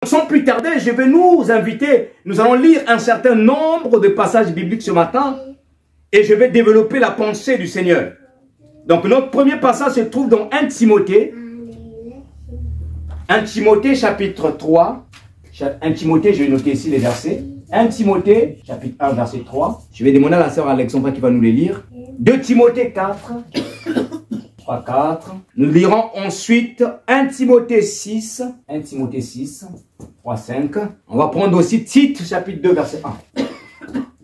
Sans plus tarder, je vais nous inviter, nous allons lire un certain nombre de passages bibliques ce matin et je vais développer la pensée du Seigneur. Donc notre premier passage se trouve dans 1 Timothée. 1 Timothée chapitre 3. 1 Timothée, je vais noter ici les versets. 1 Timothée chapitre 1 verset 3. Je vais demander à la sœur Alexandra qui va nous les lire. 2 Timothée 4. 3, 4. Nous lirons ensuite 1 Timothée 6. 1 Timothée 6. 3, 5. On va prendre aussi Tite chapitre 2 verset 1.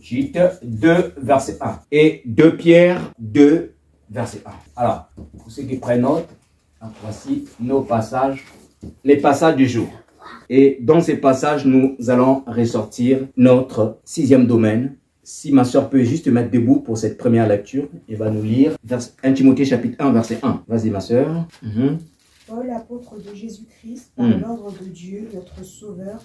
Tite 2 verset 1. Et 2 Pierre 2 verset 1. Alors, pour ceux qui prennent note, voici nos passages, les passages du jour. Et dans ces passages, nous allons ressortir notre 6e domaine. Si ma soeur peut juste mettre debout pour cette première lecture, elle va nous lire 1 Timothée chapitre 1 verset 1. Vas-y ma soeur. Paul, apôtre de Jésus-Christ, par l'ordre de Dieu, notre Sauveur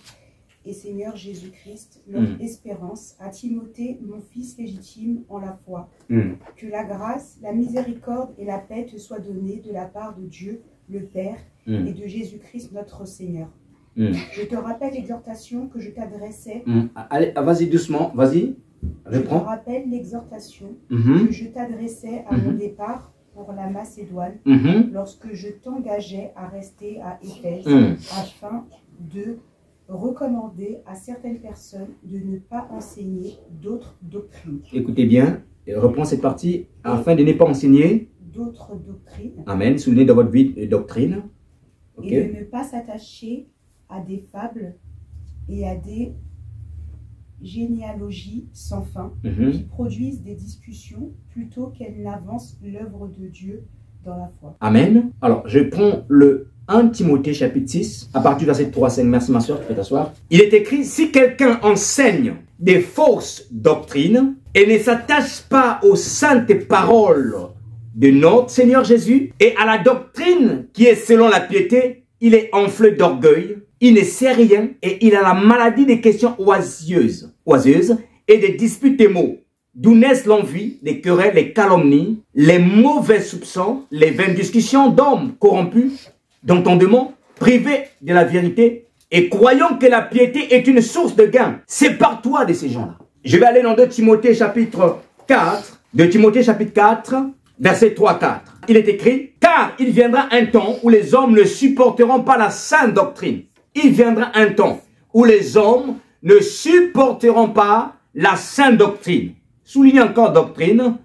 et Seigneur Jésus-Christ, notre espérance, à Timothée, mon fils légitime en la foi. Que la grâce, la miséricorde et la paix te soient données de la part de Dieu, le Père, et de Jésus-Christ, notre Seigneur. Je te rappelle l'exhortation que je t'adressais. Allez, vas-y doucement, vas-y. Je te rappelle l'exhortation que je t'adressais à mon départ pour la Macédoine, lorsque je t'engageais à rester à Éphèse, afin de recommander à certaines personnes de ne pas enseigner d'autres doctrines. Écoutez bien, reprends cette partie, afin de ne pas enseigner d'autres doctrines. Amen, soulignez dans votre vie doctrine. Okay. Et de ne pas s'attacher à des fables et à des généalogies sans fin qui produisent des discussions plutôt qu'elles n'avancent l'œuvre de Dieu dans la foi. Amen. Alors, je prends le 1 Timothée chapitre 6, à partir du verset 3 à 5. Merci ma soeur, tu peux t'asseoir. Il est écrit, si quelqu'un enseigne des fausses doctrines et ne s'attache pas aux saintes paroles de notre Seigneur Jésus et à la doctrine qui est selon la piété, il est enflé d'orgueil, il ne sait rien et il a la maladie des questions oisieuses et des disputes des mots, d'où naissent l'envie, les querelles, les calomnies, les mauvais soupçons, les vaines discussions d'hommes corrompus, d'entendement, privés de la vérité et croyant que la piété est une source de gain. Sépare-toi de ces gens-là. Je vais aller dans 2 Timothée chapitre 4, 2 Timothée chapitre 4, verset 3-4. Il est écrit, car il viendra un temps où les hommes ne supporteront pas la sainte doctrine. Il viendra un temps où les hommes ne supporteront pas la sainte doctrine. Souligne encore doctrine.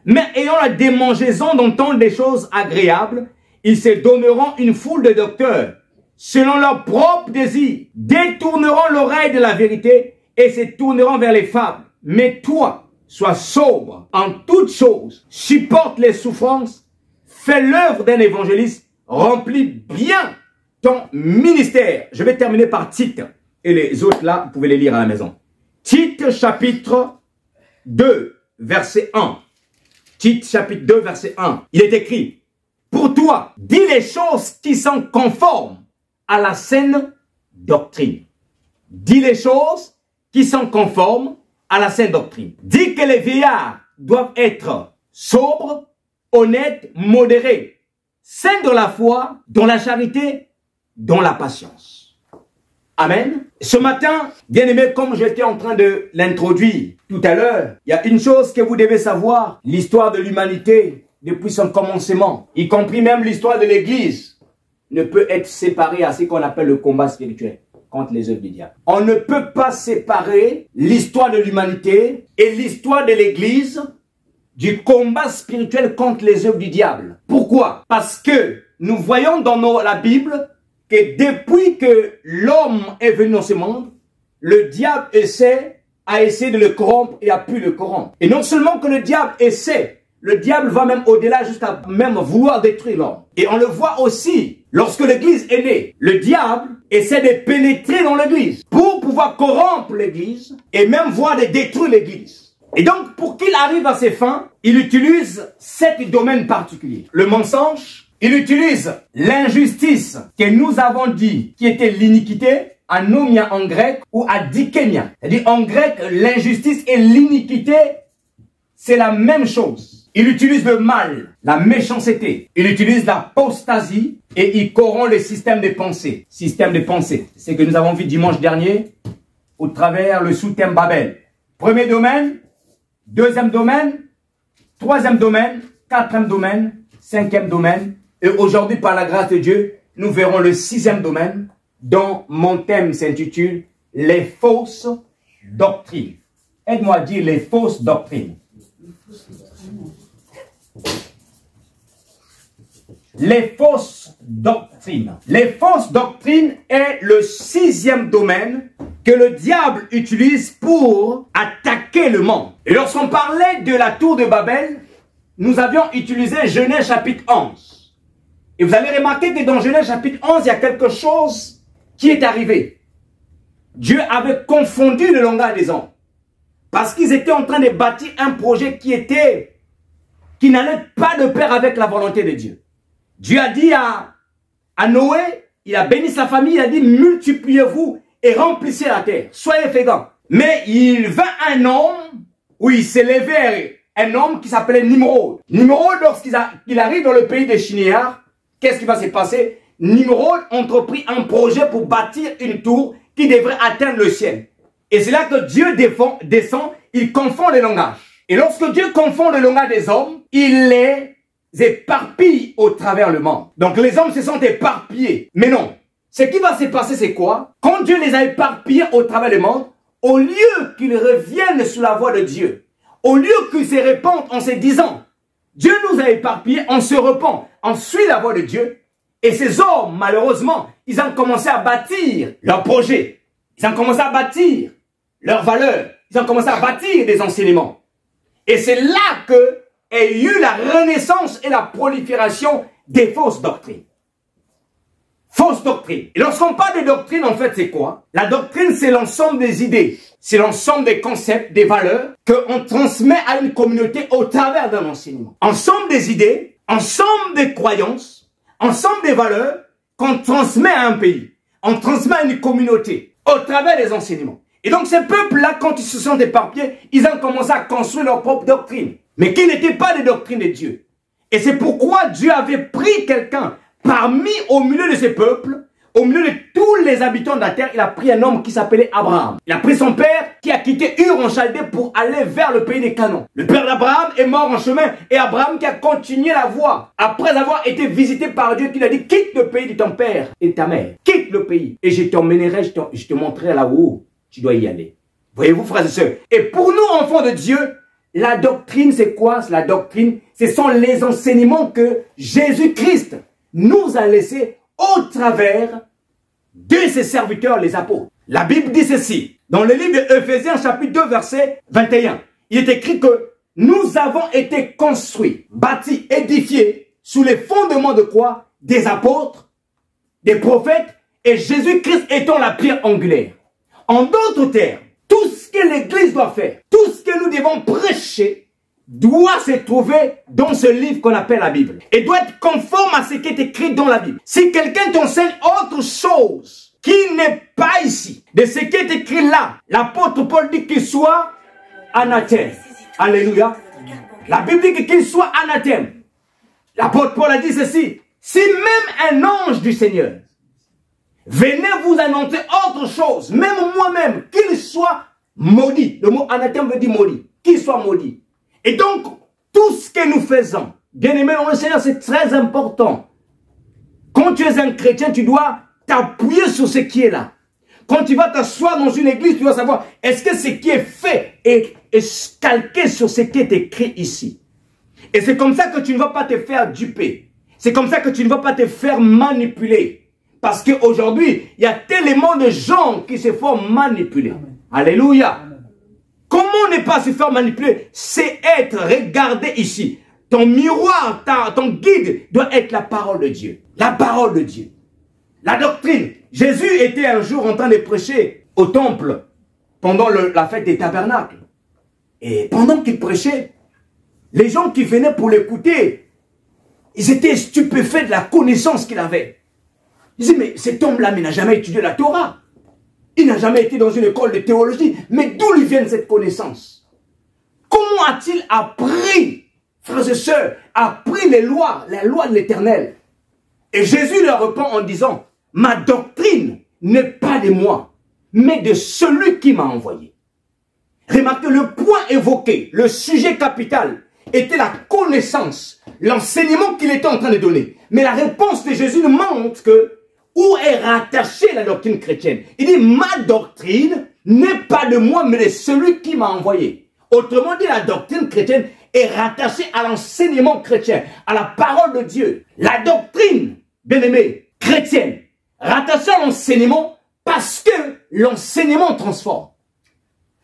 Mais ayant la démangeaison d'entendre des choses agréables, ils se donneront une foule de docteurs, selon leur propre désir, détourneront l'oreille de la vérité et se tourneront vers les fables. Mais toi, sois sobre en toutes choses, supporte les souffrances, fais l'œuvre d'un évangéliste, remplis bien ton ministère. Je vais terminer par Tite. Et les autres là, vous pouvez les lire à la maison. Tite chapitre 2, verset 1. Tite chapitre 2, verset 1. Il est écrit, pour toi, dis les choses qui sont conformes à la saine doctrine. Dis les choses qui sont conformes à la saine doctrine. Dis que les vieillards doivent être sobres, honnêtes, modérés, saints dans la foi, dans la charité, dans la patience. Amen. Ce matin, bien aimé, comme j'étais en train de l'introduire tout à l'heure, il y a une chose que vous devez savoir, l'histoire de l'humanité depuis son commencement, y compris même l'histoire de l'Église, ne peut être séparée à ce qu'on appelle le combat spirituel contre les œuvres du diable. On ne peut pas séparer l'histoire de l'humanité et l'histoire de l'Église du combat spirituel contre les œuvres du diable. Pourquoi? Parce que nous voyons dans la Bible que depuis que l'homme est venu dans ce monde, le diable a essayé de le corrompre et a pu le corrompre. Et non seulement que le diable essaie, le diable va même au-delà jusqu'à même vouloir détruire l'homme. Et on le voit aussi, lorsque l'église est née, le diable essaie de pénétrer dans l'église pour pouvoir corrompre l'église et même voir de détruire l'église. Et donc, pour qu'il arrive à ses fins, il utilise 7 domaines particuliers. Le mensonge, il utilise l'injustice que nous avons dit qui était l'iniquité, anomia en grec ou adikemia. C'est-à-dire en grec, l'injustice et l'iniquité, c'est la même chose. Il utilise le mal, la méchanceté. Il utilise l'apostasie et il corrompt le système de pensée. Système de pensée. C'est ce que nous avons vu dimanche dernier au travers le sous-thème Babel. Premier domaine, deuxième domaine, troisième domaine, quatrième domaine, cinquième domaine. Et aujourd'hui, par la grâce de Dieu, nous verrons le sixième domaine dont mon thème s'intitule « Les fausses doctrines ». Aide-moi à dire les fausses doctrines. Les fausses doctrines. Les fausses doctrines est le sixième domaine que le diable utilise pour attaquer le monde. Et lorsqu'on parlait de la tour de Babel, nous avions utilisé Genèse chapitre 11. Et vous allez remarquer que dans Genèse chapitre 11, il y a quelque chose qui est arrivé. Dieu avait confondu le langage des hommes. Parce qu'ils étaient en train de bâtir un projet qui n'allait pas de pair avec la volonté de Dieu. Dieu a dit à Noé, il a béni sa famille, il a dit multipliez-vous et remplissez la terre, soyez féconds. Mais il vint un homme, où il s'est levé un homme qui s'appelait Nimrod. Nimrod, lorsqu'il arrive dans le pays des Shinéar, qu'est-ce qui va se passer? Nimrod entreprit un projet pour bâtir une tour qui devrait atteindre le ciel. Et c'est là que Dieu descend, il confond les langages. Et lorsque Dieu confond le langage des hommes, il les éparpille au travers le monde. Donc les hommes se sont éparpillés. Mais non. Ce qui va se passer, c'est quoi? Quand Dieu les a éparpillés au travers le monde, au lieu qu'ils reviennent sous la voie de Dieu, au lieu qu'ils se répandent en se disant, Dieu nous a éparpillés, on se repent, on suit la voie de Dieu. Et ces hommes, malheureusement, ils ont commencé à bâtir leur projet. Ils ont commencé à bâtir leurs valeurs. Ils ont commencé à bâtir des enseignements. Et c'est là que a eu la renaissance et la prolifération des fausses doctrines. Fausses doctrines. Et lorsqu'on parle de doctrine, en fait, c'est quoi? La doctrine, c'est l'ensemble des idées. C'est l'ensemble des concepts, des valeurs qu'on transmet à une communauté au travers d'un enseignement. Ensemble des idées, ensemble des croyances, ensemble des valeurs qu'on transmet à un pays. On transmet à une communauté au travers des enseignements. Et donc, ces peuples-là, quand ils se sont éparpillés, ils ont commencé à construire leur propre doctrine. Mais qui n'était pas des doctrines de Dieu. Et c'est pourquoi Dieu avait pris quelqu'un au milieu de ces peuples, au milieu de tous les habitants de la terre, il a pris un homme qui s'appelait Abraham. Il a pris son père qui a quitté Ur en Chaldée pour aller vers le pays des Canaan. Le père d'Abraham est mort en chemin et Abraham qui a continué la voie. Après avoir été visité par Dieu, qui lui a dit quitte le pays de ton père et de ta mère. Quitte le pays et je t'emmènerai, je te montrerai là où tu dois y aller. Voyez-vous, frères et sœurs. Et pour nous, enfants de Dieu, la doctrine, c'est quoi? La doctrine, ce sont les enseignements que Jésus-Christ nous a laissés au travers de ses serviteurs, les apôtres. La Bible dit ceci, dans le livre d'Éphésiens, chapitre 2, verset 21. Il est écrit que nous avons été construits, bâtis, édifiés sous les fondements de quoi? Des apôtres, des prophètes et Jésus-Christ étant la pierre angulaire. En d'autres termes, tout ce que l'Église doit faire, tout ce que nous devons prêcher, doit se trouver dans ce livre qu'on appelle la Bible. Et doit être conforme à ce qui est écrit dans la Bible. Si quelqu'un t'enseigne autre chose qui n'est pas ici, de ce qui est écrit là, l'apôtre Paul dit qu'il soit anathème. Alléluia. La Bible dit qu'il soit anathème. L'apôtre Paul a dit ceci. Si même un ange du Seigneur venez vous annoncer autre chose, même moi-même, qu'il soit maudit. Le mot anathème veut dire maudit. Qu'il soit maudit. Et donc, tout ce que nous faisons, bien aimé dans le Seigneur, c'est très important. Quand tu es un chrétien, tu dois t'appuyer sur ce qui est là. Quand tu vas t'asseoir dans une église, tu dois savoir, est-ce que ce qui est fait est calqué sur ce qui est écrit ici? Et c'est comme ça que tu ne vas pas te faire duper. C'est comme ça que tu ne vas pas te faire manipuler. Parce qu'aujourd'hui, il y a tellement de gens qui se font manipuler. Amen. Alléluia. Amen. Comment ne pas se faire manipuler? C'est être regardé ici. Ton miroir, ton guide doit être la parole de Dieu. La parole de Dieu. La doctrine. Jésus était un jour en train de prêcher au temple pendant la fête des tabernacles. Et pendant qu'il prêchait, les gens qui venaient pour l'écouter, ils étaient stupéfaits de la connaissance qu'il avait. Ils disaient, mais cet homme-là, il n'a jamais étudié la Torah. Il n'a jamais été dans une école de théologie. Mais d'où lui vient cette connaissance? Comment a-t-il appris frères et sœurs, a pris les lois, la loi de l'Éternel. Et Jésus leur répond en disant, ma doctrine n'est pas de moi, mais de celui qui m'a envoyé. Remarquez, le point évoqué, le sujet capital, était la connaissance, l'enseignement qu'il était en train de donner. Mais la réponse de Jésus nous montre que où est rattachée la doctrine chrétienne. Il dit, ma doctrine n'est pas de moi, mais de celui qui m'a envoyé. Autrement dit, la doctrine chrétienne est rattachée à l'enseignement chrétien, à la parole de Dieu. La doctrine, bien-aimée, chrétienne, rattachée à l'enseignement parce que l'enseignement transforme.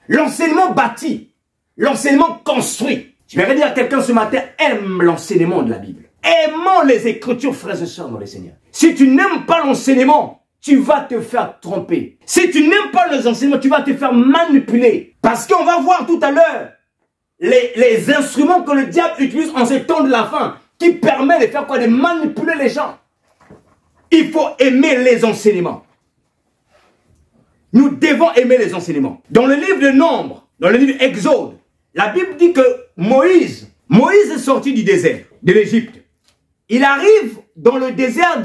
L'enseignement bâtit, l'enseignement construit. Je vais dire à quelqu'un ce matin, aime l'enseignement de la Bible. Aimons les Écritures, frères et sœurs, dans le Seigneur. Si tu n'aimes pas l'enseignement, tu vas te faire tromper. Si tu n'aimes pas les enseignements, tu vas te faire manipuler. Parce qu'on va voir tout à l'heure les instruments que le diable utilise en ces temps de la fin, qui permet de faire quoi? De manipuler les gens. Il faut aimer les enseignements. Nous devons aimer les enseignements. Dans le livre de Nombre, dans le livre Exode, la Bible dit que Moïse est sorti du désert de l'Égypte. Il arrive dans le désert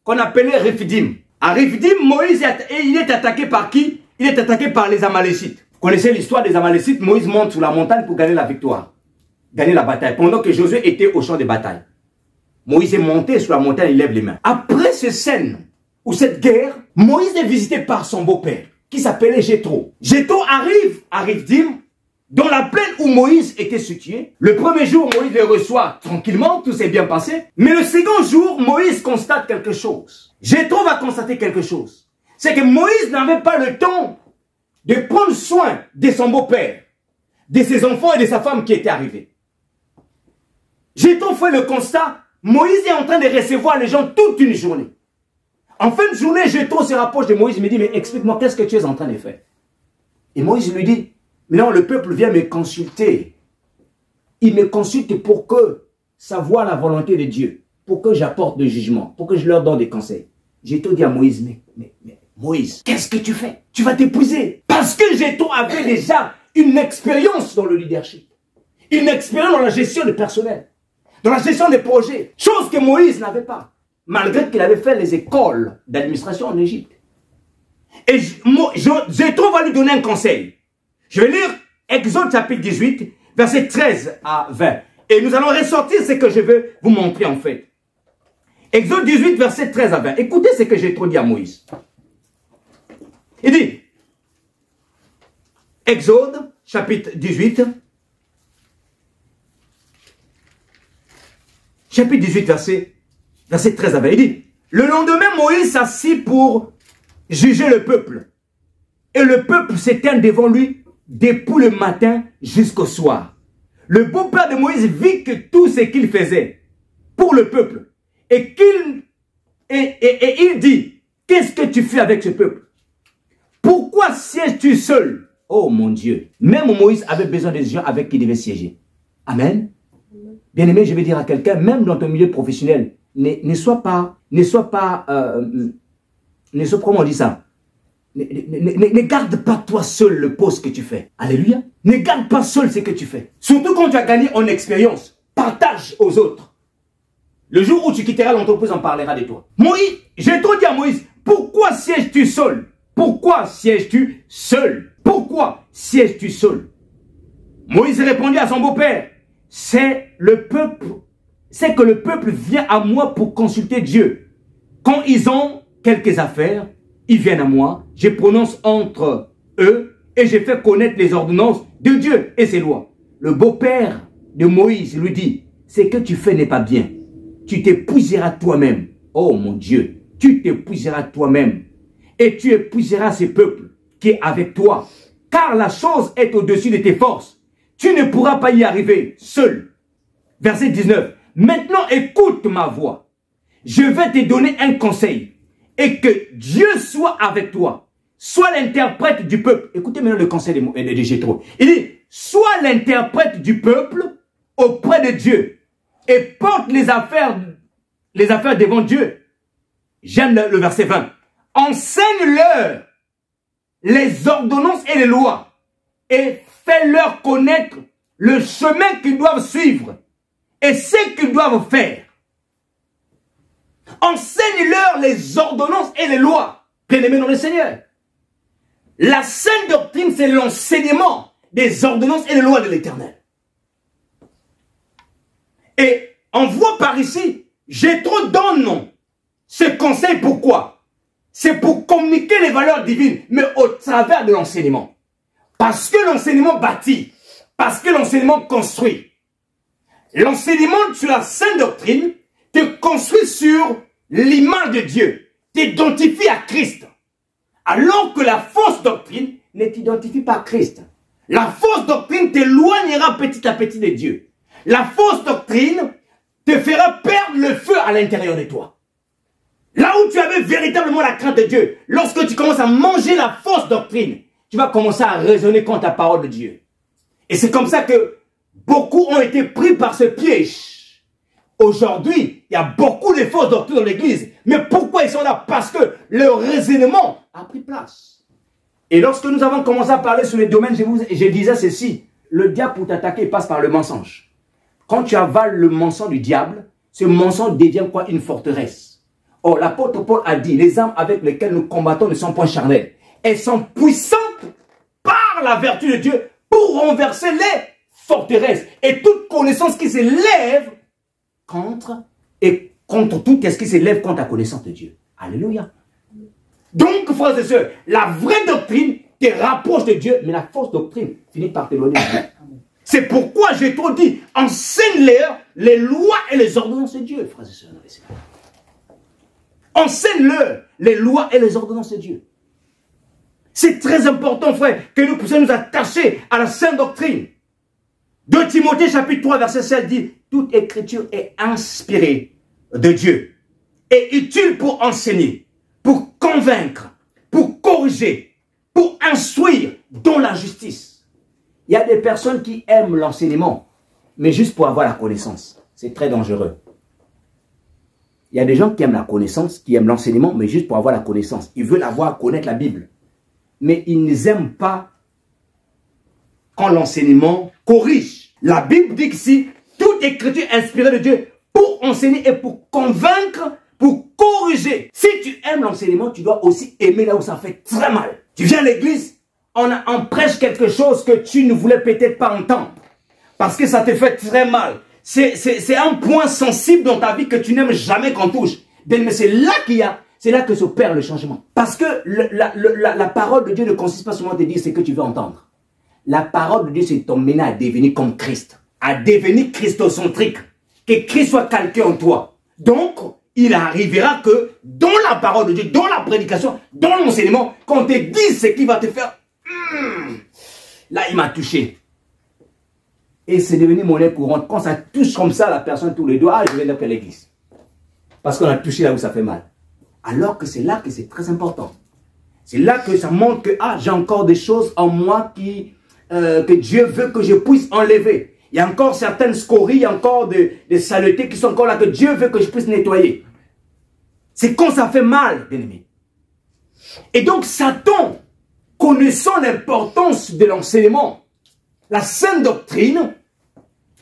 qu'on appelait Rephidim. À Rephidim, Moïse il est attaqué par qui? Il est attaqué par les Amalécites. Vous connaissez l'histoire des Amalécites? Moïse monte sur la montagne pour gagner la victoire, gagner la bataille, pendant que Josué était au champ de bataille. Moïse est monté sur la montagne, il lève les mains. Après cette scène, ou cette guerre, Moïse est visité par son beau-père, qui s'appelait Jéthro. Jéthro arrive à Rephidim, dans la plaine où Moïse était situé. Le premier jour, Moïse le reçoit tranquillement, tout s'est bien passé. Mais le second jour, Moïse constate quelque chose. Jéthro va constater quelque chose. C'est que Moïse n'avait pas le temps de prendre soin de son beau-père, de ses enfants et de sa femme qui étaient arrivés. Jéthro fait le constat, Moïse est en train de recevoir les gens toute une journée. En fin de journée, Jéthro se rapproche de Moïse et me dit, mais explique-moi, qu'est-ce que tu es en train de faire? Et Moïse lui dit, maintenant, le peuple vient me consulter. Il me consulte pour que savoir la volonté de Dieu, pour que j'apporte des jugements, pour que je leur donne des conseils. Jéthro dit à Moïse, mais Moïse, qu'est-ce que tu fais? Tu vas t'épuiser. Parce que Jéthro avait déjà une expérience dans le leadership, une expérience dans la gestion du personnel, dans la gestion des projets, chose que Moïse n'avait pas, malgré qu'il avait fait les écoles d'administration en Égypte. Et Jéthro va lui donner un conseil. Je vais lire Exode chapitre 18, versets 13 à 20. Et nous allons ressortir ce que je veux vous montrer en fait. Exode 18, versets 13 à 20. Écoutez ce que Jéthro dit à Moïse. Il dit, Exode chapitre 18, chapitre 18, verset 13 à 20. Il dit, le lendemain, Moïse s'assit pour juger le peuple. Et le peuple s'étend devant lui depuis le matin jusqu'au soir. Le beau-père de Moïse vit que tout ce qu'il faisait pour le peuple. Et il dit, qu'est-ce que tu fais avec ce peuple? Pourquoi sièges-tu seul? Oh mon Dieu. Même Moïse avait besoin des gens avec qui il devait siéger. Amen. Bien-aimé, je vais dire à quelqu'un, même dans ton milieu professionnel, ne sois pas, comment on dit ça? Ne garde pas toi seul le poste que tu fais. Alléluia. Ne garde pas seul ce que tu fais. Surtout quand tu as gagné en expérience. Partage aux autres. Le jour où tu quitteras l'entreprise, on parlera de toi. Moïse, j'ai trop dit à Moïse, pourquoi sièges-tu seul? Pourquoi sièges-tu seul? Pourquoi sièges-tu seul? Moïse répondit à son beau-père, c'est que le peuple vient à moi pour consulter Dieu. Quand ils ont quelques affaires, ils viennent à moi, je prononce entre eux et je fais connaître les ordonnances de Dieu et ses lois. Le beau-père de Moïse lui dit, ce que tu fais n'est pas bien. Tu t'épuiseras toi-même. Oh mon Dieu, tu t'épuiseras toi-même. Et tu épuiseras ce peuple qui est avec toi. Car la chose est au-dessus de tes forces. Tu ne pourras pas y arriver seul. Verset 19. Maintenant écoute ma voix. Je vais te donner un conseil. Et que Dieu soit avec toi. Sois l'interprète du peuple. Écoutez maintenant le conseil de Jéthro. Il dit, sois l'interprète du peuple auprès de Dieu. Et porte les affaires devant Dieu. J'aime le verset 20. Enseigne-leur les ordonnances et les lois. Et fais-leur connaître le chemin qu'ils doivent suivre et ce qu'ils doivent faire. Enseigne-leur les ordonnances et les lois, bien-aimés dans le Seigneur. La sainte doctrine, c'est l'enseignement des ordonnances et des lois de l'Éternel. Et on voit par ici, Jéthro donne ce conseil. Pourquoi? C'est pour communiquer les valeurs divines, mais au travers de l'enseignement. Parce que l'enseignement bâtit, parce que l'enseignement construit. L'enseignement sur la sainte doctrine te construit sur l'image de Dieu, t'identifie à Christ. Alors que la fausse doctrine ne t'identifie pas à Christ. La fausse doctrine t'éloignera petit à petit de Dieu. La fausse doctrine te fera perdre le feu à l'intérieur de toi. Là où tu avais véritablement la crainte de Dieu, lorsque tu commences à manger la fausse doctrine, tu vas commencer à raisonner contre la parole de Dieu. Et c'est comme ça que beaucoup ont été pris par ce piège. Aujourd'hui, il y a beaucoup de fausses doctrines dans l'église. Mais pourquoi ils sont là? Parce que leur raisonnement a pris place. Et lorsque nous avons commencé à parler sur les domaines, je disais ceci. Le diable, pour t'attaquer, passe par le mensonge. Quand tu avales le mensonge du diable, ce mensonge devient quoi? Une forteresse. Or, l'apôtre Paul a dit, les armes avec lesquelles nous combattons ne sont point charnelles. Elles sont puissantes par la vertu de Dieu pour renverser les forteresses. Et toute connaissance qui s'élève contre tout ce qui s'élève contre la connaissance de Dieu. Alléluia. Donc, frères et sœurs, la vraie doctrine te rapproche de Dieu, mais la fausse doctrine finit par t'éloigner de Dieu. C'est pourquoi j'ai trop dit, enseigne-leur les lois et les ordonnances de Dieu, frères et sœurs. Enseigne-leur les lois et les ordonnances de Dieu. C'est très important, frère, que nous puissions nous attacher à la sainte doctrine. 2 Timothée chapitre 3 verset 7 dit, toute écriture est inspirée de Dieu et utile pour enseigner, pour convaincre, pour corriger, pour instruire dans la justice. Il y a des personnes qui aiment l'enseignement, mais juste pour avoir la connaissance. C'est très dangereux. Il y a des gens qui aiment la connaissance, qui aiment l'enseignement, mais juste pour avoir la connaissance. Ils veulent connaître la Bible. Mais ils n'aiment pas quand l'enseignement corrige. La Bible dit ici, toute écriture inspirée de Dieu pour enseigner et pour convaincre, pour corriger. Si tu aimes l'enseignement, tu dois aussi aimer là où ça fait très mal. Tu viens à l'église, on prêche quelque chose que tu ne voulais peut-être pas entendre. Parce que ça te fait très mal. C'est un point sensible dans ta vie que tu n'aimes jamais qu'on touche. Mais c'est là c'est là que s'opère le changement. Parce que la parole de Dieu ne consiste pas seulement à te dire ce que tu veux entendre. La parole de Dieu, c'est t'emmener à devenir comme Christ. À devenir christocentrique. Que Christ soit calqué en toi. Donc, il arrivera que dans la parole de Dieu, dans la prédication, dans l'enseignement, qu'on te dise ce qui va te faire. Là, il m'a touché. Et c'est devenu monnaie courante. Quand ça touche comme ça la personne tous les doigts, je vais dire que l'église. Parce qu'on a touché là où ça fait mal. Alors que c'est là que c'est très important. C'est là que ça montre que j'ai encore des choses en moi que Dieu veut que je puisse enlever. Il y a encore certaines scories, il y a encore des saletés qui sont encore là que Dieu veut que je puisse nettoyer. C'est quand ça fait mal, bien-aimé. Et donc Satan, connaissant l'importance de l'enseignement, la sainte doctrine,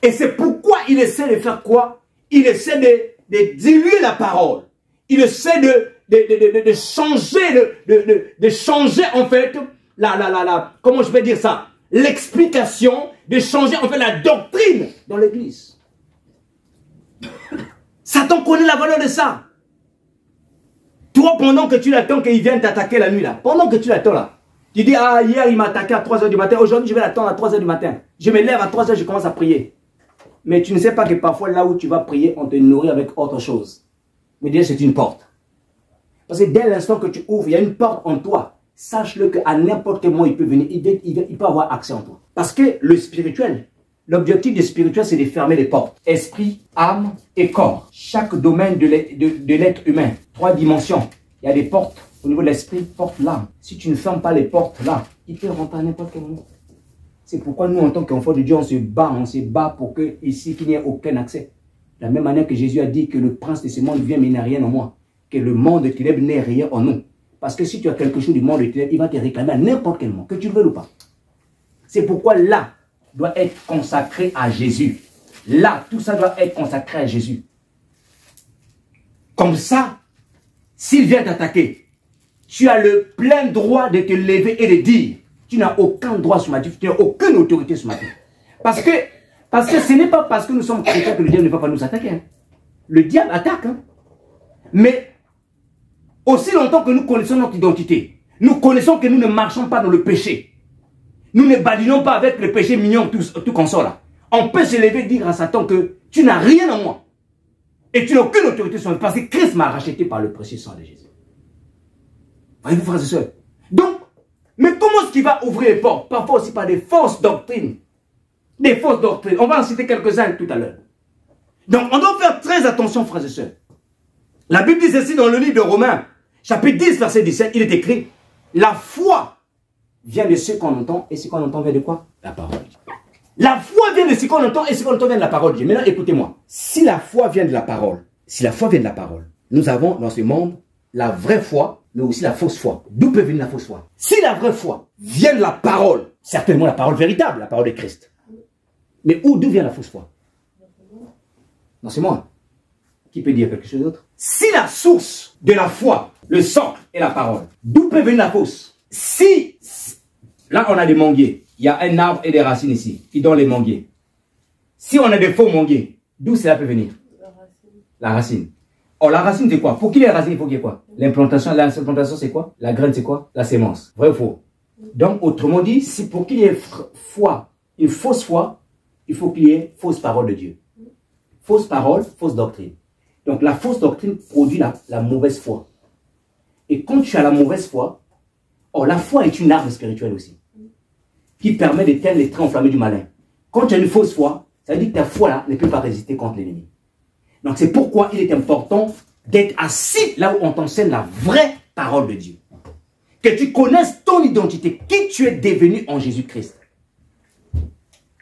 et c'est pourquoi il essaie de faire quoi? Il essaie de diluer la parole. Il essaie de changer en fait comment je vais dire ça? L'explication, de changer en fait la doctrine dans l'église. Satan connaît la valeur de ça. Toi, pendant que tu l'attends qu'il vienne t'attaquer la nuit là, pendant que tu l'attends là, tu dis, hier il m'a attaqué à 3 h du matin, aujourd'hui je vais l'attendre à 3 h du matin. Je me lève à 3 h, je commence à prier. Mais tu ne sais pas que parfois là où tu vas prier, on te nourrit avec autre chose. Mais déjà c'est une porte. Parce que dès l'instant que tu ouvres, il y a une porte en toi. Sache-le qu'à n'importe quel moment il peut venir, il peut avoir accès en toi. Parce que le spirituel, l'objectif du spirituel c'est de fermer les portes. Esprit, âme et corps. Chaque domaine de l'être humain, 3 dimensions. Il y a des portes. Au niveau de l'esprit, porte l'âme. Si tu ne fermes pas les portes là, il peut rentrer à n'importe quel moment. C'est pourquoi nous, en tant qu'enfants de Dieu, on se bat pour que ici, qu'il n'y ait aucun accès. De la même manière que Jésus a dit que le prince de ce monde vient, mais il n'a rien en moi. Que le monde de ténèbres n'ait rien en nous. Parce que si tu as quelque chose du monde de ténèbres, il va te réclamer à n'importe quel moment, que tu le veux ou pas. C'est pourquoi là, doit être consacré à Jésus. Là, tout ça doit être consacré à Jésus. Comme ça, s'il vient t'attaquer, tu as le plein droit de te lever et de dire, tu n'as aucun droit sur ma vie, tu n'as aucune autorité sur ma vie. Parce que ce n'est pas parce que nous sommes chrétiens que le diable ne va pas nous attaquer. Hein. Le diable attaque. Hein. Mais aussi longtemps que nous connaissons notre identité, nous connaissons que nous ne marchons pas dans le péché. Nous ne badinons pas avec le péché mignon, tout comme ça là. On peut se lever et dire à Satan que tu n'as rien en moi. Et tu n'as aucune autorité sur moi. Parce que Christ m'a racheté par le précieux sang de Jésus. Voyez-vous, frères et sœurs. Donc, mais comment est-ce qu'il va ouvrir les portes? Parfois aussi par des fausses doctrines. Des fausses doctrines. On va en citer quelques-uns tout à l'heure. Donc, on doit faire très attention, frères et sœurs. La Bible dit ceci dans le livre de Romains, chapitre 10, verset 17, il est écrit, la foi vient de ce qu'on entend, et ce qu'on entend vient de quoi? La parole. La foi vient de ce qu'on entend, et ce qu'on entend vient de la parole de Dieu. Maintenant, écoutez-moi. Si la foi vient de la parole, nous avons dans ce monde la vraie foi, mais aussi la fausse foi. D'où peut venir la fausse foi? Si la vraie foi vient de la parole, certainement la parole véritable, la parole de Christ. Mais d'où vient la fausse foi? Non, c'est moi. Qui peut dire quelque chose d'autre? Si la source de la foi, le socle est la parole, d'où peut venir la fausse? Si, là on a des manguiers, il y a un arbre et des racines ici, qui donnent les manguiers. Si on a des faux manguiers, d'où cela peut venir? La racine. Or la racine c'est quoi? Pour qu'il y ait la racine, il faut qu'il y ait quoi? L'implantation c'est quoi? La graine c'est quoi? La sémence. Vrai ou faux? Donc autrement dit, si pour qu'il y ait foi, une fausse foi, il faut qu'il y ait fausse parole de Dieu. Fausse parole, fausse doctrine. Donc la fausse doctrine produit la mauvaise foi. Et quand tu as la mauvaise foi, la foi est une arme spirituelle aussi, qui permet d'éteindre les traits enflammés du malin. Quand tu as une fausse foi, ça veut dire que ta foi là ne peut pas résister contre l'ennemi. Donc c'est pourquoi il est important d'être assis là où on t'enseigne la vraie parole de Dieu. Que tu connaisses ton identité, qui tu es devenu en Jésus-Christ.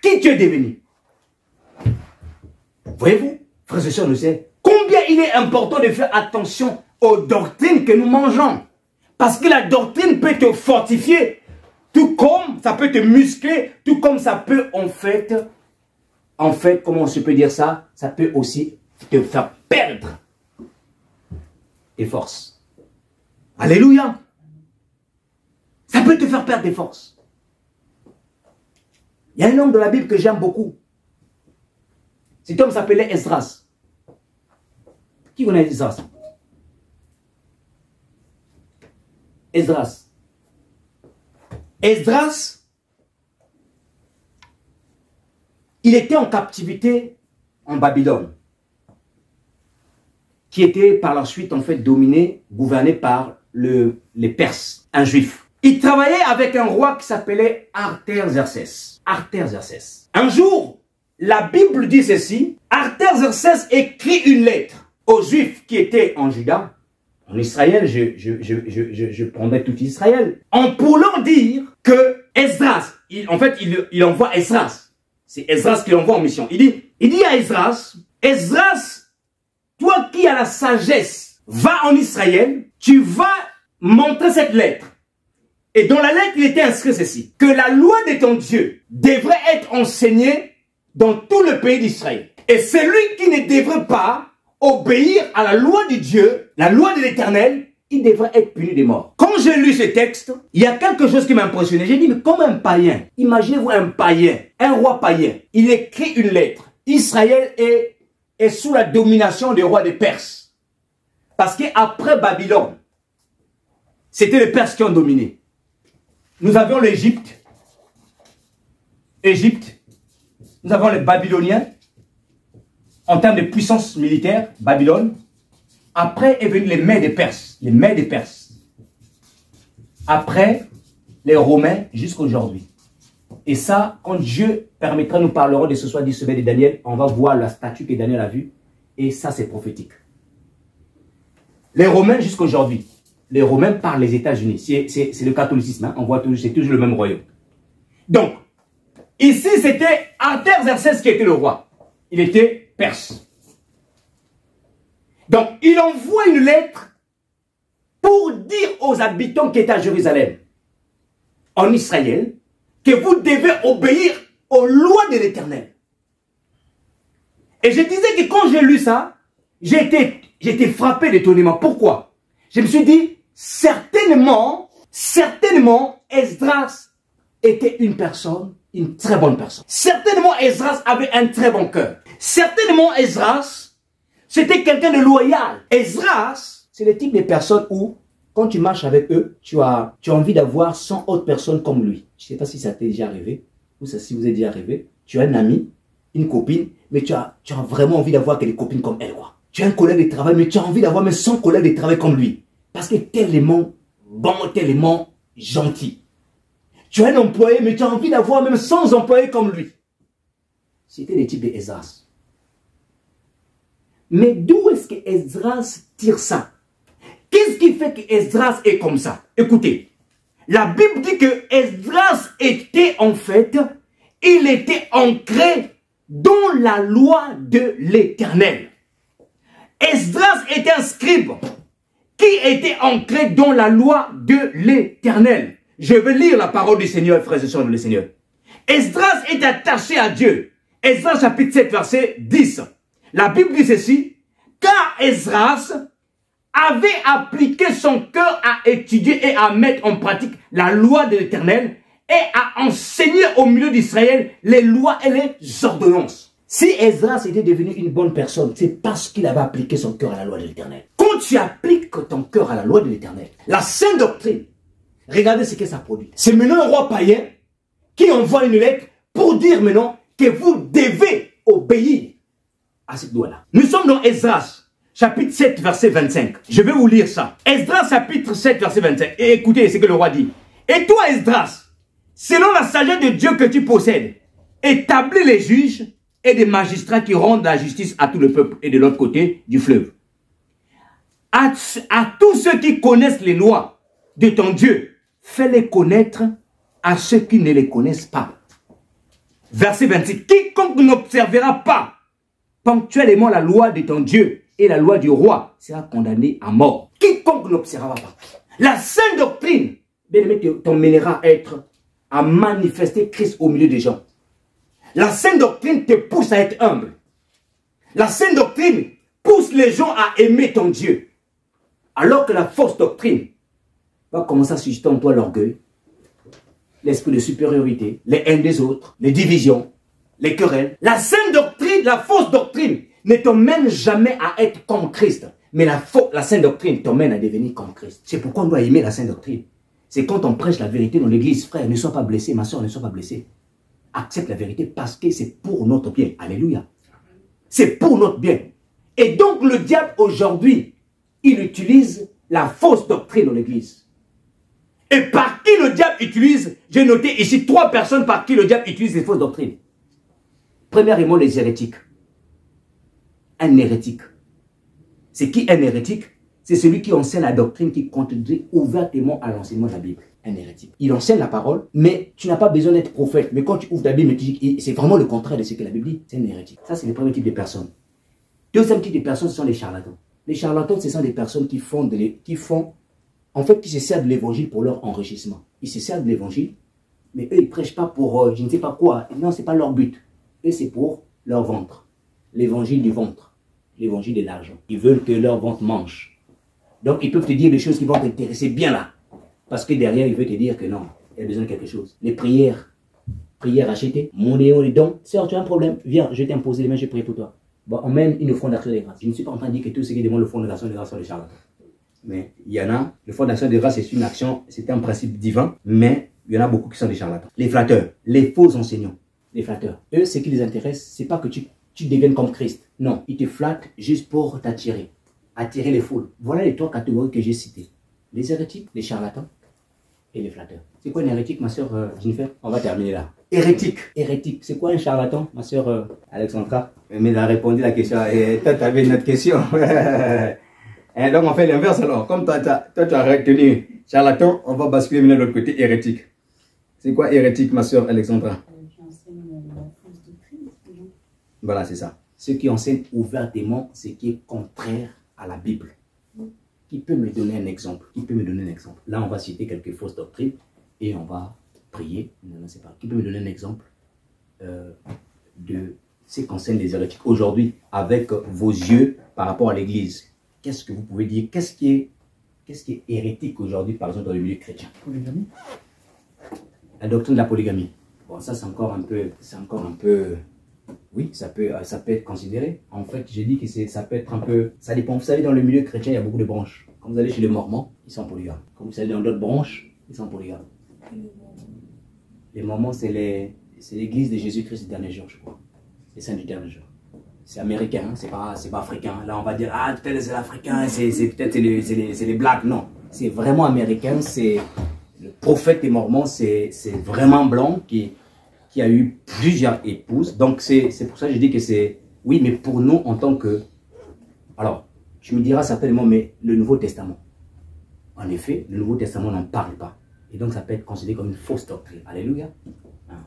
Qui tu es devenu. Voyez-vous, frères et sœurs, nous savons combien il est important de faire attention aux doctrines que nous mangeons. Parce que la doctrine peut te fortifier, tout comme ça peut te muscler, tout comme ça peut en fait, comment on peut dire ça? Ça peut aussi te faire perdre des forces. Alléluia. Ça peut te faire perdre des forces. Il y a un homme de la Bible que j'aime beaucoup. Cet homme s'appelait Esdras. Qui connaît Esdras? Esdras. Esdras, il était en captivité en Babylone, qui était par la suite en fait dominé, gouverné par les Perses, un juif. Il travaillait avec un roi qui s'appelait Artaxerxès. Artaxerxès. Un jour, la Bible dit ceci, Artaxerxès écrit une lettre aux Juifs qui étaient en Juda. En Israël, je prendrais tout Israël. Pour leur dire que Esdras, il envoie Esdras. C'est Esdras qui l'envoie en mission. Il dit à Esdras, Esdras, toi qui as la sagesse, va en Israël, tu vas montrer cette lettre. Et dans la lettre, il était inscrit ceci, que la loi de ton Dieu devrait être enseignée dans tout le pays d'Israël. Et celui qui ne devrait pas obéir à la loi de Dieu, la loi de l'Éternel, il devrait être puni de mort. Quand j'ai lu ce texte, il y a quelque chose qui m'a impressionné. J'ai dit, mais comme un païen, imaginez-vous un païen, un roi païen, il écrit une lettre. Israël est sous la domination des rois des Perses. Parce qu'après Babylone, c'était les Perses qui ont dominé. Nous avions l'Égypte, nous avons les Babyloniens, en termes de puissance militaire, Babylone. Après est venu les Mèdes des Perses, Après, les Romains jusqu'à aujourd'hui. Et ça, quand Dieu permettra, nous parlerons de ce soir du sommet de Daniel, on va voir la statue que Daniel a vue, et ça c'est prophétique. Les Romains jusqu'à aujourd'hui. Les Romains par les États-Unis. C'est le catholicisme. Hein? On voit toujours, c'est toujours le même royaume. Donc, ici, c'était Artaxerxès qui était le roi. Il était perse. Donc, il envoie une lettre pour dire aux habitants qui étaient à Jérusalem, en Israël, que vous devez obéir aux lois de l'Éternel. Et je disais que quand j'ai lu ça, j'ai été frappé d'étonnement. Pourquoi? Je me suis dit, certainement, Esdras était une très bonne personne. Certainement, Esdras avait un très bon cœur. Certainement, Esdras, c'était quelqu'un de loyal. Esdras, c'est le type de personne où, quand tu marches avec eux, tu as envie d'avoir 100 autres personnes comme lui. Je ne sais pas si ça t'est déjà arrivé, ou si vous êtes déjà arrivé. Tu as un ami, une copine, mais tu as vraiment envie d'avoir des copines comme elle, quoi. Tu as un collègue de travail, mais tu as envie d'avoir même 100 collègues de travail comme lui. Parce que tellement bon, tellement gentil. Tu as un employé, mais tu as envie d'avoir même 100 employés comme lui. C'était le type d'Esdras. Mais d'où est-ce que Esdras tire ça? Qu'est-ce qui fait que Esdras est comme ça? Écoutez, la Bible dit que Esdras était en fait, il était ancré dans la loi de l'Éternel. Esdras était un scribe qui était ancré dans la loi de l'Éternel. Je vais lire la parole du Seigneur, frères et sœurs de le Seigneur. Esdras est attaché à Dieu. Esdras chapitre 7, verset 10. La Bible dit ceci, car Esdras avait appliqué son cœur à étudier et à mettre en pratique la loi de l'Éternel et à enseigner au milieu d'Israël les lois et les ordonnances. Si Esdras était devenu une bonne personne, c'est parce qu'il avait appliqué son cœur à la loi de l'Éternel. Quand tu appliques ton cœur à la loi de l'Éternel, la sainte doctrine, regardez ce que ça produit. C'est maintenant un roi païen qui envoie une lettre pour dire maintenant que vous devez obéir à cette loi-là. Nous sommes dans Esdras, chapitre 7, verset 25. Je vais vous lire ça. Esdras, chapitre 7, verset 25. Et écoutez ce que le roi dit. Et toi, Esdras, selon la sagesse de Dieu que tu possèdes, établis les juges et des magistrats qui rendent la justice à tout le peuple et de l'autre côté du fleuve. À tous ceux qui connaissent les lois de ton Dieu, fais-les connaître à ceux qui ne les connaissent pas. Verset 26. Quiconque n'observera pas ponctuellement la loi de ton Dieu et la loi du roi sera condamné à mort. Quiconque n'observera pas. La sainte doctrine, bien-aimé, t'emmènera à manifester Christ au milieu des gens. La sainte doctrine te pousse à être humble. La sainte doctrine pousse les gens à aimer ton Dieu. Alors que la fausse doctrine va commencer à susciter en toi l'orgueil, l'esprit de supériorité, les haines des autres, les divisions, les querelles. La sainte doctrine, la fausse doctrine ne t'emmène jamais à être comme Christ. Mais la sainte doctrine t'emmène à devenir comme Christ. C'est pourquoi on doit aimer la sainte doctrine. C'est quand on prêche la vérité dans l'église, frère, ne sois pas blessé, ma soeur, ne sois pas blessé. Accepte la vérité parce que c'est pour notre bien. Alléluia. C'est pour notre bien. Et donc le diable aujourd'hui, il utilise la fausse doctrine dans l'église. Et par qui le diable utilise, j'ai noté ici 3 personnes par qui le diable utilise les fausses doctrines. Premièrement, les hérétiques. Un hérétique. C'est qui un hérétique? C'est celui qui enseigne la doctrine qui contredit ouvertement à l'enseignement de la Bible. Un hérétique. Il enseigne la parole, mais tu n'as pas besoin d'être prophète. Mais quand tu ouvres ta Bible, c'est vraiment le contraire de ce que la Bible dit. C'est un hérétique. Ça, c'est le premier type de personnes. Deuxième type de personnes, ce sont les charlatans. Les charlatans, ce sont des personnes qui se servent de l'évangile pour leur enrichissement. Ils se servent de l'évangile, mais eux, ils ne prêchent pas pour je ne sais pas quoi. Non, ce n'est pas leur but. Eux, c'est pour leur ventre. L'évangile du ventre. L'évangile de l'argent. Ils veulent que leur ventre mange. Donc, ils peuvent te dire des choses qui vont t'intéresser bien là. Parce que derrière, ils veulent te dire que non, il y a besoin de quelque chose. Les prières achetées, monnaie, les dons. Sœur, tu as un problème, viens, je vais t'imposer les mains, je vais prier pour toi. Bon, on mène une offrande d'action de grâce. Je ne suis pas en train de dire que tous ceux qui demandent le fonds d'action de grâce sont des charlatans. Mais il y en a, le fonds d'action de grâce, c'est une action, c'est un principe divin, mais il y en a beaucoup qui sont des charlatans. Les flatteurs, les faux enseignants, les flatteurs. Eux, ce qui les intéresse, c'est pas que tu deviennes comme Christ. Non, ils te flattent juste pour t'attirer. Attirer les foules. Voilà les 3 catégories que j'ai citées. Les hérétiques, les charlatans et les flatteurs. C'est quoi un hérétique, ma soeur Jennifer? On va terminer là. Hérétique. Hérétique. C'est quoi un charlatan, ma soeur Alexandra? Mais elle a répondu à la question. Et toi, tu avais une autre question. Et donc, on fait l'inverse alors. Comme toi, tu as retenu charlatan, on va basculer maintenant de l'autre côté, hérétique. C'est quoi hérétique, ma soeur Alexandra? J'enseigne la fausse doctrine. Voilà, c'est ça. Ceux qui enseignent ouvertement ce qui est contraire à la Bible. Qui peut me donner un exemple? Qui peut me donner un exemple? Là, on va citer quelques fausses doctrines et on va prier. Non, c'est pas. Qui peut me donner un exemple de ce qu'enseignent les hérétiques aujourd'hui avec vos yeux par rapport à l'Église? Qu'est-ce que vous pouvez dire? Qu'est-ce qui est hérétique aujourd'hui, par exemple, dans le milieu chrétien? Polygamie. La doctrine de la polygamie. Bon, ça, c'est encore un peu... Oui, ça peut être considéré. En fait, j'ai dit que ça peut être un peu... Ça dépend. Vous savez, dans le milieu chrétien, il y a beaucoup de branches. Quand vous allez chez les Mormons, ils sont polygames. Quand vous allez dans d'autres branches, ils sont polygames. Les Mormons, c'est l'église de Jésus-Christ du dernier jour, je crois. Les saints du dernier jour. C'est américain, hein, c'est pas africain. Là, on va dire, ah, peut-être c'est l'africain, peut-être c'est les blacks. Non, c'est vraiment américain. C'est le prophète des Mormons, c'est vraiment blanc qui a eu plusieurs épouses. Donc, c'est pour ça que je dis que c'est... Oui, mais pour nous, en tant que... Alors, tu me diras certainement, mais le Nouveau Testament. En effet, le Nouveau Testament n'en parle pas. Et donc, ça peut être considéré comme une fausse doctrine. Alléluia.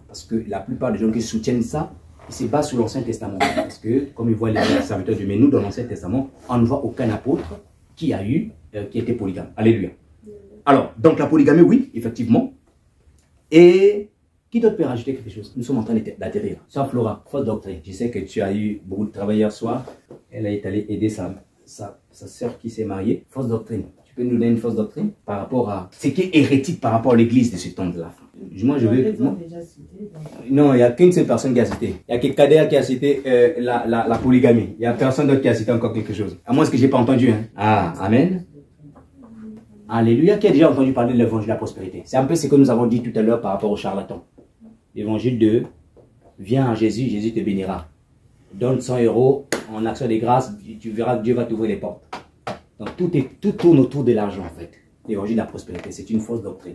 Parce que la plupart des gens qui soutiennent ça, ils se basent sur l'Ancien Testament. Parce que, comme ils voient les serviteurs de Dieu, mais nous, dans l'Ancien Testament, on ne voit aucun apôtre qui était polygame. Alléluia. Alors, donc la polygamie, oui, effectivement. Et qui d'autre peut rajouter quelque chose? Nous sommes en train d'atterrir. Sœur Flora, fausse doctrine. Je sais que tu as eu beaucoup de travail hier soir. Elle est allée aider sa sœur qui s'est mariée. Fausse doctrine. Tu peux nous donner une fausse doctrine par rapport à ce qui est hérétique par rapport à l'église de ce temps de la fin? Moi, je vais... Non, il n'y a qu'une seule personne qui a cité. Il n'y a que Kader qui a cité la polygamie. Il n'y a personne d'autre qui a cité encore quelque chose. À moins que je n'ai pas entendu. Hein. Ah, amen. Alléluia. Qui a déjà entendu parler de l'évangile de la prospérité? C'est un peu ce que nous avons dit tout à l'heure par rapport au charlatan. L'évangile de viens à Jésus, Jésus te bénira. Donne 100 € en action de grâce, tu verras que Dieu va t'ouvrir les portes. Donc tout tourne autour de l'argent en fait. L'évangile de la prospérité, c'est une fausse doctrine.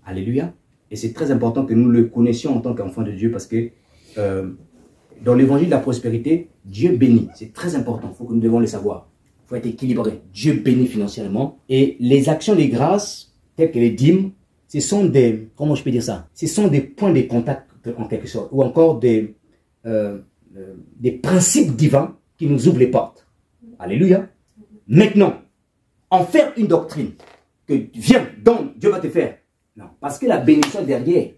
Alléluia. Et c'est très important que nous le connaissions en tant qu'enfants de Dieu parce que dans l'évangile de la prospérité, Dieu bénit. C'est très important, il faut que nous devons le savoir. Il faut être équilibré. Dieu bénit financièrement. Et les actions de grâce, telles que les dîmes, ce sont des, comment je peux dire ça? Ce sont des points de contact en quelque sorte. Ou encore des principes divins qui nous ouvrent les portes. Alléluia. Maintenant, en faire une doctrine que viens, donne, Dieu va te faire. Non, parce que la bénédiction derrière,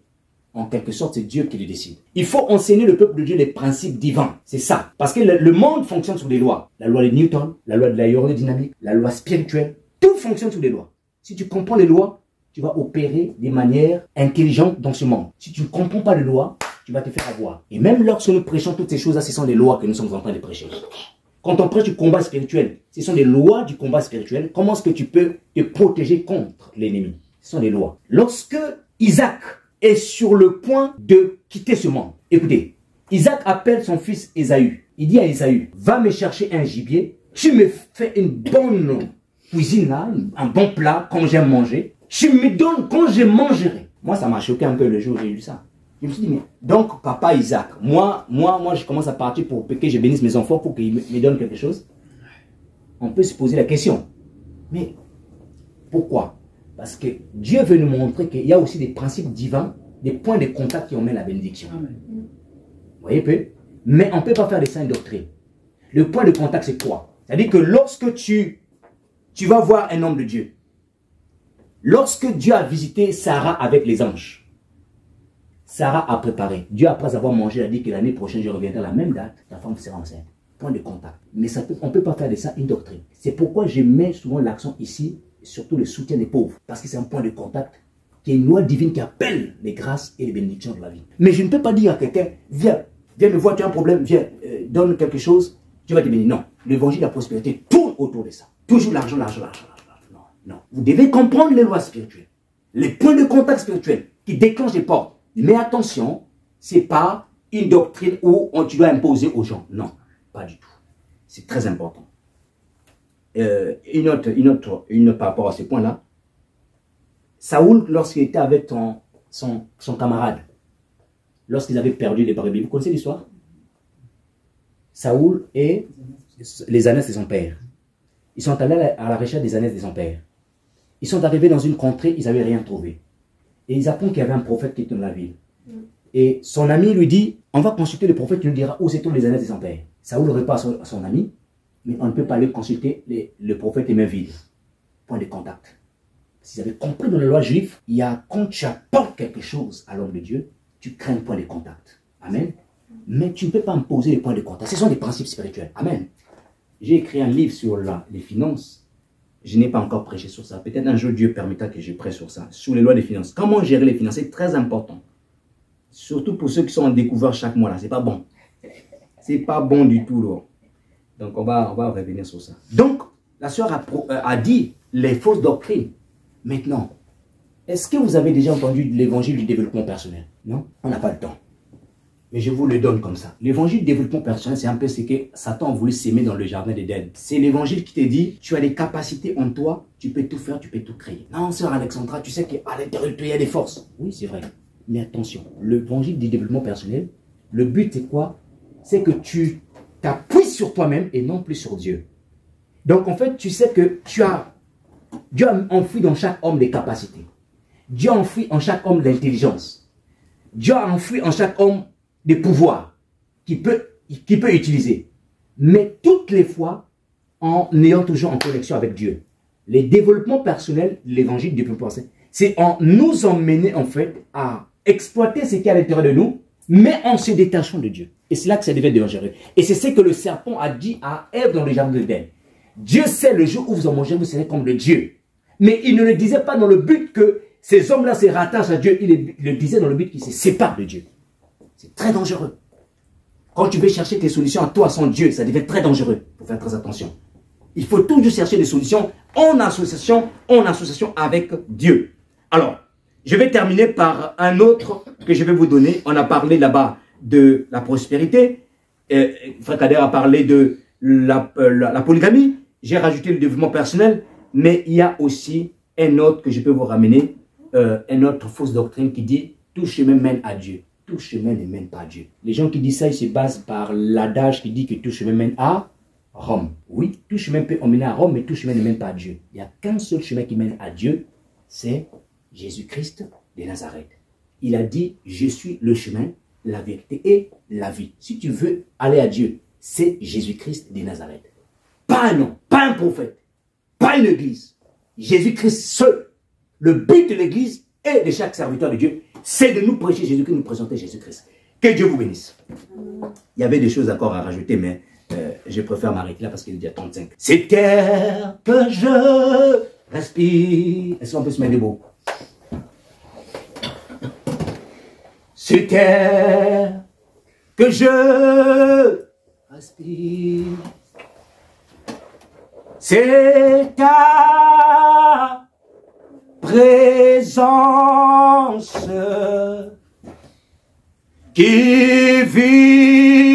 en quelque sorte, c'est Dieu qui le décide. Il faut enseigner le peuple de Dieu les principes divins. C'est ça. Parce que le monde fonctionne sur des lois. La loi de Newton, la loi de l'aérodynamique, la loi spirituelle. Tout fonctionne sur des lois. Si tu comprends les lois, tu vas opérer de manière intelligente dans ce monde. Si tu ne comprends pas les lois, tu vas te faire avoir. Et même lorsque nous prêchons toutes ces choses-là, ce sont des lois que nous sommes en train de prêcher. Quand on prêche du combat spirituel, ce sont des lois du combat spirituel. Comment est-ce que tu peux te protéger contre l'ennemi? Ce sont des lois. Lorsque Isaac est sur le point de quitter ce monde, écoutez, Isaac appelle son fils Ésaü. Il dit à Ésaü, va me chercher un gibier, tu me fais une bonne cuisine là, un bon plat, comme j'aime manger, tu me donnes quand je mangerai. Moi, ça m'a choqué un peu le jour où j'ai lu ça. Je me suis dit, mais donc, papa Isaac, moi, je commence à partir pour que je bénisse mes enfants, pour qu'ils me donnent quelque chose. On peut se poser la question, mais pourquoi? Parce que Dieu veut nous montrer qu'il y a aussi des principes divins, des points de contact qui emmènent la bénédiction. Amen. Vous voyez peu? Mais on ne peut pas faire des saintes doctrines. Le point de contact, c'est quoi? C'est-à-dire que lorsque tu vas voir un homme de Dieu, lorsque Dieu a visité Sarah avec les anges, Sarah a préparé. Dieu, après avoir mangé, a dit que l'année prochaine, je reviendrai à la même date, la femme sera enceinte. Point de contact. Mais on ne peut pas faire de ça une doctrine. C'est pourquoi je mets souvent l'accent ici, surtout le soutien des pauvres. Parce que c'est un point de contact qui est une loi divine qui appelle les grâces et les bénédictions de la vie. Mais je ne peux pas dire à quelqu'un, viens me voir, tu as un problème, viens, donne quelque chose, Dieu va te bénir. Non, l'évangile de la prospérité tourne autour de ça. Toujours l'argent, l'argent, l'argent, l'argent. Non. Vous devez comprendre les lois spirituelles, les points de contact spirituels qui déclenchent les portes. Mais attention, ce n'est pas une doctrine où tu dois imposer aux gens. Non, pas du tout. C'est très important. Une autre par rapport à ce point-là. Saoul, lorsqu'il était avec son camarade, lorsqu'ils avaient perdu les brebis, vous connaissez l'histoire? Saoul et les ânesses de son père. Ils sont allés à la recherche des ânesses de son père. Ils sont arrivés dans une contrée, ils n'avaient rien trouvé. Et ils apprennent qu'il y avait un prophète qui était dans la ville. Et son ami lui dit, on va consulter le prophète qui nous dira où sont les ânesses de son père. Saoul répond à son ami, mais on ne peut pas aller consulter le prophète les mains vides. Point de contact. S'ils avaient compris dans la loi juive, il y a quand tu apportes quelque chose à l'homme de Dieu, tu crées un point de contact. Amen. Mais tu ne peux pas imposer les points de contact. Ce sont des principes spirituels. Amen. J'ai écrit un livre sur les finances. Je n'ai pas encore prêché sur ça. Peut-être un jour Dieu permettra que je prêche sur ça. Sur les lois des finances. Comment gérer les finances, c'est très important. Surtout pour ceux qui sont en découvert chaque mois là. C'est pas bon. C'est pas bon du tout là. Donc on va revenir sur ça. Donc la sœur a dit les fausses doctrines. Maintenant, est-ce que vous avez déjà entendu l'évangile du développement personnel? Non? On n'a pas le temps. Mais je vous le donne comme ça. L'évangile du développement personnel, c'est un peu ce que Satan a voulu s'aimer dans le jardin d'Éden. C'est l'évangile qui te dit, tu as des capacités en toi, tu peux tout faire, tu peux tout créer. Non, sœur Alexandra, tu sais qu'à l'intérieur de toi, il y a des forces. Oui, c'est vrai. Mais attention, l'évangile du développement personnel, le but c'est quoi? C'est que tu t'appuies sur toi-même et non plus sur Dieu. Donc en fait, tu sais que Dieu a enfoui dans chaque homme des capacités. Dieu a enfoui en chaque homme de l'intelligence. Dieu a enfoui en chaque homme des pouvoirs qu'il peut utiliser. Mais toutes les fois, en ayant toujours en connexion avec Dieu. Les développements personnels, l'évangile du développement personnel, c'est en nous emmener en fait à exploiter ce qu'il y a à l'intérieur de nous, mais en se détachant de Dieu. Et c'est là que ça devient dangereux. Et c'est ce que le serpent a dit à Ève dans le jardin d'Éden. Dieu sait le jour où vous en mangez, vous serez comme le Dieu. Mais il ne le disait pas dans le but que ces hommes-là se rattachent à Dieu. Il le disait dans le but qu'ils se séparent de Dieu. C'est très dangereux. Quand tu veux chercher tes solutions à toi sans Dieu, ça devient très dangereux. Il faut faire très attention. Il faut toujours chercher des solutions en association avec Dieu. Alors, je vais terminer par un autre que je vais vous donner. On a parlé là-bas de la prospérité. Frère Kader a parlé de la polygamie. J'ai rajouté le développement personnel. Mais il y a aussi un autre que je peux vous ramener. Un autre fausse doctrine qui dit « tout chemin mène à Dieu ». Tout chemin ne mène pas à Dieu. Les gens qui disent ça, ils se basent par l'adage qui dit que tout chemin mène à Rome. Oui, tout chemin peut emmener à Rome, mais tout chemin ne mène pas à Dieu. Il n'y a qu'un seul chemin qui mène à Dieu, c'est Jésus-Christ de Nazareth. Il a dit, je suis le chemin, la vérité et la vie. Si tu veux aller à Dieu, c'est Jésus-Christ de Nazareth. Pas un homme, pas un prophète, pas une église. Jésus-Christ seul. Le but de l'église et de chaque serviteur de Dieu, c'est de nous prêcher Jésus-Christ, nous présenter Jésus-Christ. Que Dieu vous bénisse. Il y avait des choses encore à rajouter, mais je préfère m'arrêter là parce qu'il est déjà 35. C'est terre que je respire. Est-ce qu'on peut se mettre debout? C'est terre que je respire. C'est ta présence qui vit